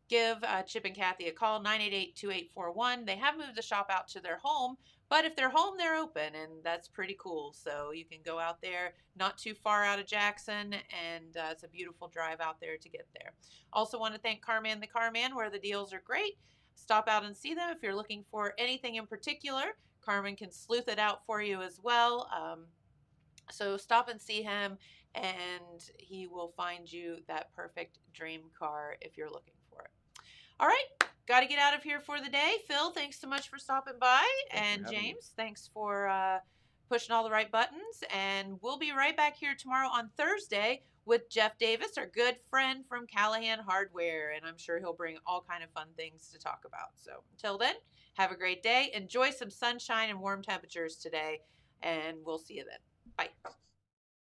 give Chip and Kathy a call, 988-2841. They have moved the shop out to their home, but if they're home, they're open, and that's pretty cool. So you can go out there, not too far out of Jackson, and it's a beautiful drive out there to get there. Also want to thank Carman the Carman, where the deals are great. Stop out and see them if you're looking for anything in particular. Carmen can sleuth it out for you as well. So stop and see him, and he will find you that perfect dream car if you're looking for it. All right, got to get out of here for the day. Phil, thanks so much for stopping by. Thanks for And having me. James, thanks for pushing all the right buttons. And we'll be right back here tomorrow on Thursday with Jeff Davis, our good friend from Callahan Hardware. And I'm sure he'll bring all kind of fun things to talk about. So until then, have a great day. Enjoy some sunshine and warm temperatures today. And we'll see you then. Bye.